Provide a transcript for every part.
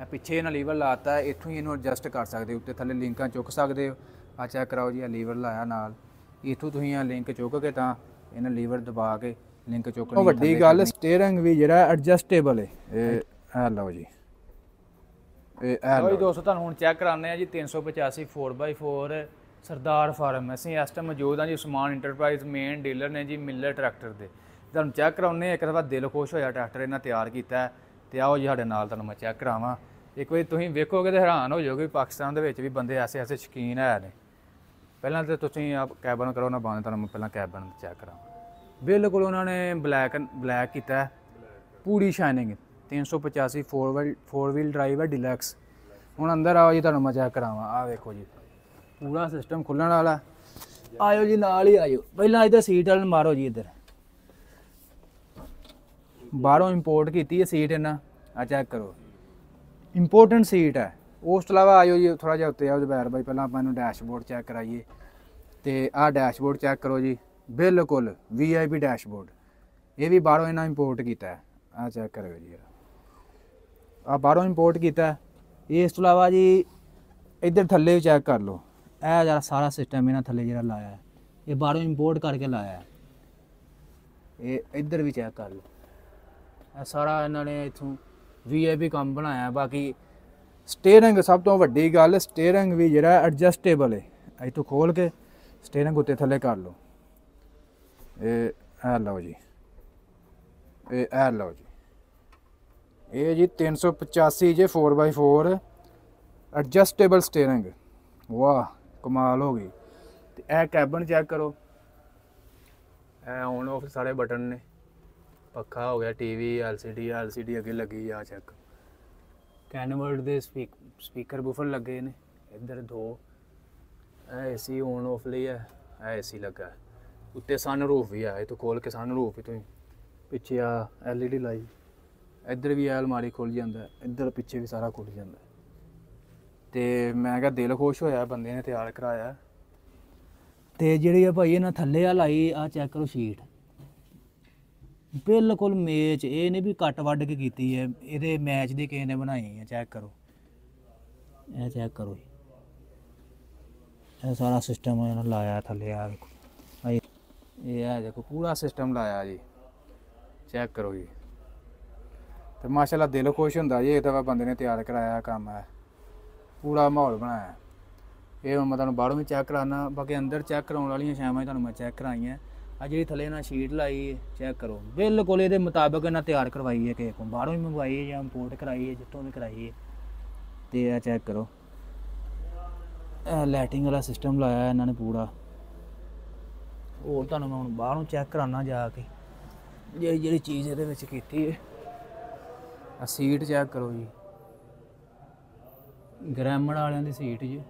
ਪਿੱਛੇ ਇਹਨਾਂ ਲੀਵਰ ਲਾਤਾ, ਇੱਥੋਂ ਹੀ ਇਹਨੂੰ ਐਡਜਸਟ ਕਰ ਸਕਦੇ, ਉੱਤੇ ਥੱਲੇ ਲਿੰਕਾਂ ਚੁੱਕ ਸਕਦੇ ਹੋ। ਆ ਚੈੱਕ ਕਰਾਓ ਜੀ, ਆ ਲੀਵਰ ਲਾਇਆ ਨਾਲ, ਇੱਥੋਂ ਤੁਸੀਂ ਆ ਲਿੰਕ ਚੁੱਕ ਕੇ ਤਾਂ ਇਹਨਾਂ ਲੀਵਰ ਦਬਾ ਕੇ ਲਿੰਕ ਚੁੱਕਣੀ। ਉਹ ਵੱਡੀ ਗੱਲ ਸਟੀਅਰਿੰਗ ਵੀ ਜਿਹੜਾ ਐਡਜਸਟੇਬਲ ਹੈ। ਇਹ ਲਓ ਜੀ, ਇਹ ਦੋਸਤੋ ਤੁਹਾਨੂੰ ਹੁਣ ਚੈੱਕ ਕਰਾਉਂਦੇ ਆ ਜੀ 385 4x4 ਸਰਦਾਰ ਫਾਰਮ। ਅਸੀਂ ਇਸ ਟਾਈਮ ਮੌਜੂਦ ਹਾਂ ਜੀ ਉਸਮਾਨ ਇੰਟਰਪ੍ਰਾਈਜ਼ ਮੇਨ ਡੀਲਰ ਨੇ ਜੀ ਮਿਲਰ ਟਰੈਕਟਰ ਦੇ। ਤੁਹਾਨੂੰ ਚੈੱਕ ਕਰਾਉਂਦੇ ਆ, ਇੱਕ ਦਫਾ ਦਿਲ ਖੁਸ਼ ਹੋਇਆ, ਟਰੈਕਟਰ ਇਹਨਾਂ ਤਿਆਰ ਕੀਤਾ ਤੇ ਆਓ ਜੀ ਸਾਡੇ ਨਾਲ ਤੁਹਾਨੂੰ ਮੈਂ ਚੈੱਕ ਕਰਾਵਾਂ। ਇੱਕ ਵਾਰੀ ਤੁਸੀਂ ਵੇਖੋਗੇ ਤੇ ਹੈਰਾਨ ਹੋ ਜਾਓਗੇ, ਪਾਕਿਸਤਾਨ ਦੇ ਵਿੱਚ ਵੀ ਬੰਦੇ ਐਸੇ ਐਸੇ ਸ਼ੌਕੀਨ ਹੈ ਨੇ। ਪਹਿਲਾਂ ਤਾਂ ਤੁਸੀਂ ਆ ਕੈਬਨ ਕਰੋ ਨਾ ਬੰਦ, ਤੁਹਾਨੂੰ ਮੈਂ ਪਹਿਲਾਂ ਕੈਬਨ ਚੈੱਕ ਕਰਾਵਾਂ। ਬਿਲਕੁਲ ਉਹਨਾਂ ਨੇ ਬਲੈਕ ਕੀਤਾ, ਪੂਰੀ ਸ਼ਾਈਨਿੰਗ। 385 4 ਵੀਲ ਡਰਾਈਵ ਹੈ ਡਿਲੈਕਸ। ਹੁਣ ਅੰਦਰ ਆਓ ਜੀ, ਤੁਹਾਨੂੰ ਮੈਂ ਚੈੱਕ ਕਰਾਵਾਂ। ਆਹ ਵੇਖੋ ਜੀ, ਪੂਰਾ ਸਿਸਟਮ ਖੁੱਲਣ ਵਾਲਾ। ਆਇਓ ਜੀ, ਨਾਲ ਹੀ ਆਇਓ। ਪਹਿਲਾਂ ਇੱਧਰ ਸੀਟ ਵਾਲ ਮਾਰੋ ਜੀ, ਇੱਧਰ ਬਾਹਰੋਂ ਇੰਪੋਰਟ ਕੀਤੀ ਹੈ ਸੀਟ ਇਹਨਾਂ। ਆ ਚੈੱਕ ਕਰੋ, ਇੰਪੋਰਟੈਂਟ ਸੀਟ ਹੈ। ਉਸ ਤੋਂ ਇਲਾਵਾ ਆਇਓ ਜੀ ਥੋੜ੍ਹਾ ਜਿਹਾ ਉੱਤੇ ਆਓ ਜ਼ਬੈਰ ਬਾਈ, ਪਹਿਲਾਂ ਆਪਾਂ ਇਹਨੂੰ ਡੈਸ਼ਬੋਰਡ ਚੈੱਕ ਕਰਾਈਏ। ਤੇ ਆਹ ਡੈਸ਼ਬੋਰਡ ਚੈੱਕ ਕਰੋ ਜੀ, ਬਿਲਕੁਲ VIP ਡੈਸ਼ਬੋਰਡ। ਇਹ ਵੀ ਬਾਹਰੋਂ ਇਹਨਾਂ ਇੰਪੋਰਟ ਕੀਤਾ ਹੈ। ਆਹ ਚੈੱਕ ਕਰਿਓ ਜੀ, ਆਹ ਬਾਹਰੋਂ ਇੰਪੋਰਟ ਕੀਤਾ। ਇਸ ਤੋਂ ਇਲਾਵਾ ਜੀ ਇੱਧਰ ਥੱਲੇ ਵੀ ਚੈੱਕ ਕਰ ਲਓ, ਇਹ ਜਿਹੜਾ ਸਾਰਾ ਸਿਸਟਮ ਇਹਨਾਂ ਥੱਲੇ ਜਿਹੜਾ ਲਾਇਆ ਹੈ, ਇਹ ਬਾਹਰੋਂ ਇੰਪੋਰਟ ਕਰਕੇ ਲਾਇਆ ਹੈ। ਇਹ ਇੱਧਰ ਵੀ ਚੈੱਕ ਕਰ ਲਓ, ਇਹ ਸਾਰਾ ਇਹਨਾਂ ਨੇ ਇੱਥੋਂ VIP ਕੰਮ ਬਣਾਇਆ। ਬਾਕੀ ਸਟੀਅਰਿੰਗ ਸਭ ਤੋਂ ਵੱਡੀ ਗੱਲ, ਸਟੀਅਰਿੰਗ ਵੀ ਜਿਹੜਾ ਐਡਜਸਟੇਬਲ ਹੈ। ਇੱਥੋਂ ਖੋਲ ਕੇ ਸਟੀਅਰਿੰਗ ਉੱਤੇ ਥੱਲੇ ਕਰ ਲਓ। ਇਹ ਲਓ ਜੀ, ਇਹ ਲਓ ਜੀ, ਇਹ ਜੀ 385 ਜੇ 4x4 ਐਡਜਸਟੇਬਲ ਸਟੀਅਰਿੰਗ। ਵਾਹ ਕਮਾਲ ਹੋ ਗਈ। ਤੇ ਇਹ ਕੈਬਨ ਚੈੱਕ ਕਰੋ, ਇਹ ਔਨ ਆਫ ਸਾਰੇ ਬਟਨ ਨੇ। ਪੱਖਾ ਹੋ ਗਿਆ, TV LCD ਅੱਗੇ ਲੱਗੀ ਆ। ਚੈੱਕ ਕੈਨਵਰਡ ਦੇ ਸਪੀਕਰ ਬੂਫਰ ਲੱਗੇ ਨੇ ਇੱਧਰ 2। ਇਹ AC ਔਨ ਆਫ ਲਈ ਹੈ, ਇਹ AC ਲੱਗਾ। ਉੱਤੇ ਸਨ ਰੂਫ ਵੀ ਆ, ਇਹ ਤੋਂ ਖੋਲ ਕੇ ਸਨ ਰੂਫ ਵੀ ਤੁਸੀਂ ਪਿੱਛੇ ਆ LED ਲਾਈ। ਇੱਧਰ ਵੀ ਅਲਮਾਰੀ ਖੁੱਲ ਜਾਂਦਾ, ਇੱਧਰ ਪਿੱਛੇ ਵੀ ਸਾਰਾ ਖੁੱਲ ਜਾਂਦਾ। ਤੇ ਮੈਂ ਕਿਹਾ ਦਿਲ ਖੁਸ਼ ਹੋਇਆ, ਬੰਦੇ ਨੇ ਤਿਆਰ ਕਰਾਇਆ। ਤੇ ਜਿਹੜੀ ਆ ਭਾਈ ਇਹਨਾਂ ਥੱਲੇ ਆ ਲਾਈ, ਆ ਚੈੱਕ ਕਰੋ ਸ਼ੀਟ, ਬਿਲਕੁਲ ਮੈਚ। ਇਹ ਨਹੀਂ ਵੀ ਕੱਟ ਵੱਢ ਕੇ ਕੀਤੀ ਹੈ, ਇਹਦੇ ਮੈਚ ਦੀ ਕਿਸੇ ਨੇ ਬਣਾਈ ਹੈ। ਚੈੱਕ ਕਰੋ, ਇਹ ਚੈੱਕ ਕਰੋ, ਇਹ ਸਾਰਾ ਸਿਸਟਮ ਇਹਨਾਂ ਲਾਇਆ ਥੱਲੇ। ਆ ਵੇਖੋ, ਇਹ ਆ ਦੇਖੋ ਪੂਰਾ ਸਿਸਟਮ ਲਾਇਆ ਜੀ। ਚੈੱਕ ਕਰੋ ਜੀ, ਤੇ ਮਾਸ਼ਾਅੱਲਾ ਦਿਲ ਖੁਸ਼ ਹੁੰਦਾ ਜੀ। ਇਹ ਤਾਂ ਬੰਦੇ ਨੇ ਤਿਆਰ ਕਰਾਇਆ ਕੰਮ ਹੈ, ਪੂਰਾ ਮਾਹੌਲ ਬਣਾਇਆ। ਇਹ ਹੁਣ ਮੈਂ ਤੁਹਾਨੂੰ ਬਾਹਰੋਂ ਵੀ ਚੈੱਕ ਕਰਾਉਣਾ, ਬਾਕੀ ਅੰਦਰ ਚੈੱਕ ਕਰਾਉਣ ਵਾਲੀਆਂ ਸ਼ਾਮਾਂ ਤੁਹਾਨੂੰ ਮੈਂ ਚੈੱਕ ਕਰਾਈਆਂ। ਆ ਜਿਹੜੀ ਥੱਲੇ ਨਾਲ ਸ਼ੀਟ ਲਾਈ ਹੈ, ਚੈੱਕ ਕਰੋ, ਬਿਲਕੁਲ ਇਹਦੇ ਮੁਤਾਬਕ ਇਹਨਾਂ ਤਿਆਰ ਕਰਵਾਈ ਹੈ। ਕਿਸੇ ਕੋਲ ਬਾਹਰੋਂ ਹੀ ਮੰਗਵਾਈ ਹੈ ਜਾਂ ਇੰਪੋਰਟ ਕਰਾਈ ਹੈ, ਜਿੱਥੋਂ ਵੀ ਕਰਾਈ ਹੈ। ਤੇ ਆ ਚੈੱਕ ਕਰੋ, ਇਹ ਲਾਈਟਿੰਗ ਵਾਲਾ ਸਿਸਟਮ ਲਾਇਆ ਇਹਨਾਂ ਨੇ ਪੂਰਾ। ਹੋਰ ਤੁਹਾਨੂੰ ਮੈਂ ਹੁਣ ਬਾਹਰੋਂ ਚੈੱਕ ਕਰਾਉਣਾ ਜਾ ਕੇ ਜਿਹੜੀ ਚੀਜ਼ ਇਹਦੇ ਵਿੱਚ ਕੀਤੀ ਹੈ। ਆ ਸੀਟ ਚੈੱਕ ਕਰੋ ਜੀ, ਗ੍ਰੈਮਰ ਵਾਲਿਆਂ ਦੀ ਸੀਟ ਜੀ।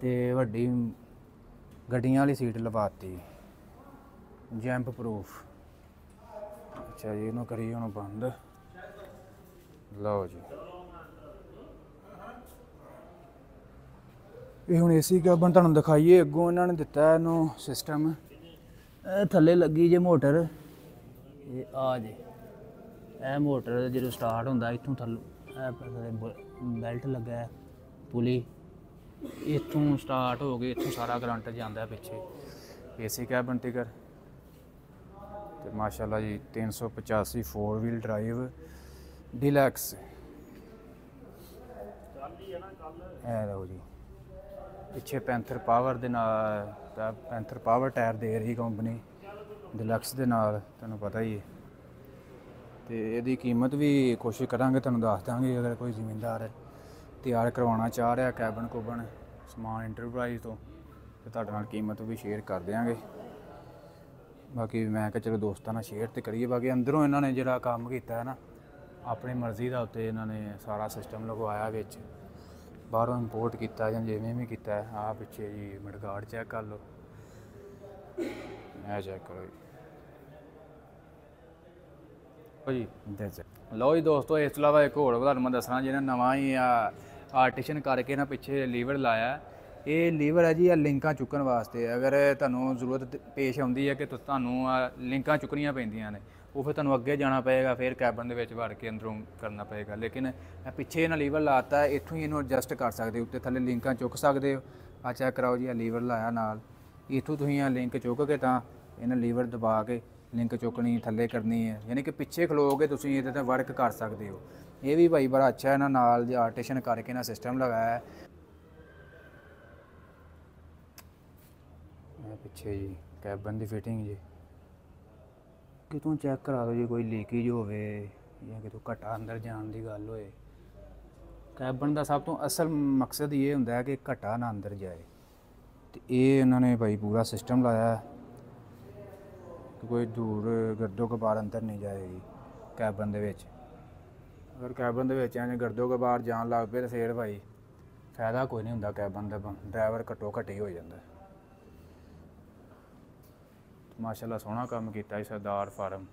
ਤੇ ਵੱਡੀ ਗੱਡੀਆਂ ਵਾਲੀ ਸੀਟ ਲਵਾਤੀ, ਜੈਂਪ ਪ੍ਰੂਫ। ਅੱਛਾ ਜੀ, ਇਹਨੂੰ ਕਰੀਏ ਹੁਣ ਬੰਦ। ਲਓ ਜੀ, ਇਹ ਹੁਣ AC ਕੈਬਨ ਤੁਹਾਨੂੰ ਦਿਖਾਈਏ ਅੱਗੋਂ। ਇਹਨਾਂ ਨੇ ਦਿੱਤਾ ਇਹਨੂੰ ਸਿਸਟਮ, ਇਹ ਥੱਲੇ ਲੱਗੀ ਜੇ ਮੋਟਰ। ਇਹ ਆ ਜੇ, ਇਹ ਮੋਟਰ ਜਦੋਂ ਸਟਾਰਟ ਹੁੰਦਾ ਇੱਥੋਂ ਥੱਲੋਂ ਇਹ ਬੈਲਟ ਲੱਗਾ, ਪੁਲੀ ਇੱਥੋਂ ਸਟਾਰਟ ਹੋ ਗਈ, ਇੱਥੋਂ ਸਾਰਾ ਕਰੰਟ ਜਾਂਦਾ ਪਿੱਛੇ AC ਕੈਬਨ ਟਿਕਰ। ਤੇ ਮਾਸ਼ਾਅੱਲਾ ਜੀ 385 4 ਵੀਲ ਡਰਾਈਵ ਡਿਲੈਕਸ। ਇਹ ਲਓ ਜੀ, ਪਿੱਛੇ ਪੈਂਥਰ ਪਾਵਰ ਦੇ ਨਾਲ, ਪੈਂਥਰ ਪਾਵਰ ਟਾਇਰ ਦੇ ਰਹੀ ਕੰਪਨੀ ਡਿਲੈਕਸ ਦੇ ਨਾਲ, ਤੁਹਾਨੂੰ ਪਤਾ ਹੀ ਹੈ। ਤੇ ਇਹਦੀ ਕੀਮਤ ਵੀ ਕੋਸ਼ਿਸ਼ ਕਰਾਂਗੇ ਤੁਹਾਨੂੰ ਦੱਸ ਦਾਂਗੇ, ਅਗਰ ਕੋਈ ਜ਼ਿਮੀਂਦਾਰ ਤਿਆਰ ਕਰਵਾਉਣਾ ਚਾਹ ਰਿਹਾ ਕੈਬਨ ਕੁਬਨ ਉਸਮਾਨ ਇੰਟਰਪ੍ਰਾਈਜ਼ ਤੋਂ, ਤੇ ਤੁਹਾਡੇ ਨਾਲ ਕੀਮਤ ਵੀ ਸ਼ੇਅਰ ਕਰ ਦਿਆਂਗੇ। ਬਾਕੀ ਮੈਂ ਕਿਹਾ ਚਲੋ ਦੋਸਤਾਂ ਨਾਲ ਸ਼ੇਅਰ ਤੇ ਕਰੀਏ। ਬਾਕੀ ਅੰਦਰੋਂ ਇਹਨਾਂ ਨੇ ਜਿਹੜਾ ਕੰਮ ਕੀਤਾ ਹੈ ਨਾ, ਆਪਣੀ ਮਰਜ਼ੀ ਦਾ ਉੱਤੇ ਇਹਨਾਂ ਨੇ ਸਾਰਾ ਸਿਸਟਮ ਲਗਵਾਇਆ ਵਿੱਚ, ਬਾਹਰੋਂ ਇੰਪੋਰਟ ਕੀਤਾ ਜਾਂ ਜਿਵੇਂ ਵੀ ਕੀਤਾ। ਆਹ ਪਿੱਛੇ ਜੀ ਮਡਗਾਰਡ ਚੈੱਕ ਕਰ ਲਓ, ਇਹ ਚੈੱਕ ਕਰੋ ਜੀ। ਲਓ ਜੀ ਦੋਸਤੋ, ਇਸ ਤੋਂ ਇਲਾਵਾ ਇੱਕ ਹੋਰ ਤੁਹਾਨੂੰ ਮੈਂ ਦੱਸਣਾ, ਜਿਹਨੇ ਨਵਾਂ ਹੀ ਆਰਟੀਸ਼ਨ ਕਰਕੇ ਨਾ ਪਿੱਛੇ ਲੀਵਰ ਲਾਇਆ। ਇਹ ਲੀਵਰ ਹੈ ਜੀ ਆ ਲਿੰਕਾਂ ਚੁੱਕਣ ਵਾਸਤੇ। ਅਗਰ ਤੁਹਾਨੂੰ ਜ਼ਰੂਰਤ ਪੇਸ਼ ਆਉਂਦੀ ਹੈ ਕਿ ਤੁਹਾਨੂੰ ਲਿੰਕਾਂ ਚੁੱਕਣੀਆਂ ਪੈਂਦੀਆਂ ਨੇ, ਉਹ ਫਿਰ ਤੁਹਾਨੂੰ ਅੱਗੇ ਜਾਣਾ ਪਏਗਾ, ਫਿਰ ਕੈਬਨ ਦੇ ਵਿੱਚ ਵੜ ਕੇ ਅੰਦਰੋਂ ਕਰਨਾ ਪਏਗਾ। ਲੇਕਿਨ ਇਹ ਪਿੱਛੇ ਇਹਨਾਂ ਲੀਵਰ ਲਾਤਾ, ਇੱਥੋਂ ਹੀ ਇਹਨੂੰ ਐਡਜਸਟ ਕਰ ਸਕਦੇ ਹੋ, ਉੱਤੇ ਥੱਲੇ ਲਿੰਕਾਂ ਚੁੱਕ ਸਕਦੇ ਹੋ। ਆ ਚੈੱਕ ਕਰਾਓ ਜੀ, ਇਹ ਲੀਵਰ ਲਾਇਆ ਨਾਲ, ਇੱਥੋਂ ਤੁਸੀਂ ਇਹ ਲਿੰਕ ਚੁੱਕ ਕੇ ਤਾਂ ਇਹਨਾਂ ਲੀਵਰ ਦਬਾ ਕੇ ਲਿੰਕ ਚੁੱਕਣੀ ਥੱਲੇ ਕਰਨੀ ਹੈ, ਯਾਨੀ ਕਿ ਪਿੱਛੇ ਖਲੋ ਕੇ ਤੁਸੀਂ ਇਹਦੇ 'ਤੇ ਵਰਕ ਕਰ ਸਕਦੇ ਹੋ। ਇਹ ਵੀ ਭਾਈ ਬੜਾ ਅੱਛਾ ਇਹਨਾਂ ਨਾਲ ਜੇ ਆਰਟੀਸ਼ਨ ਕਰਕੇ ਨਾ ਸਿਸਟਮ ਲਗਾਇਆ ਹੈ। ਇਹ ਪਿੱਛੇ ਜੀ ਕੈਬਨ ਦੀ ਫਿਟਿੰਗ ਜੀ, ਕਿਤੋਂ ਚੈੱਕ ਕਰਾ ਦਿਓ ਜੀ, ਕੋਈ ਲੀਕੇਜ ਹੋਵੇ ਜਾਂ ਕਿਤੋਂ ਘਟਾ ਅੰਦਰ ਜਾਣ ਦੀ ਗੱਲ ਹੋਏ। ਕੈਬਨ ਦਾ ਸਭ ਤੋਂ ਅਸਲ ਮਕਸਦ ਇਹ ਹੁੰਦਾ ਹੈ ਕਿ ਘਟਾ ਨਾ ਅੰਦਰ ਜਾਏ, ਤੇ ਇਹ ਇਹਨਾਂ ਨੇ ਭਾਈ ਪੂਰਾ ਸਿਸਟਮ ਲਾਇਆ ਕਿ ਕੋਈ ਦੂਰ ਗਰਦੋ ਗਬਾਰ ਅੰਦਰ ਨਹੀਂ ਜਾਏਗੀ ਕੈਬਨ ਦੇ ਵਿੱਚ। ਅਗਰ ਕੈਬਨ ਦੇ ਵਿੱਚ ਐਵੇਂ ਗਰਦੋ ਗਬਾਰ ਜਾਣ ਲੱਗ ਪਏ ਤਾਂ ਫਿਰ ਭਾਈ ਫਾਇਦਾ ਕੋਈ ਨਹੀਂ ਹੁੰਦਾ ਕੈਬਨ ਦਾ, ਡਰਾਈਵਰ ਘੱਟੋ ਘੱਟ ਹੀ ਹੋ ਜਾਂਦਾ। ਮਾਸ਼ਾਅੱਲਾ ਸੋਹਣਾ ਕੰਮ ਕੀਤਾ ਜੀ ਸਰਦਾਰ ਫਾਰਮ।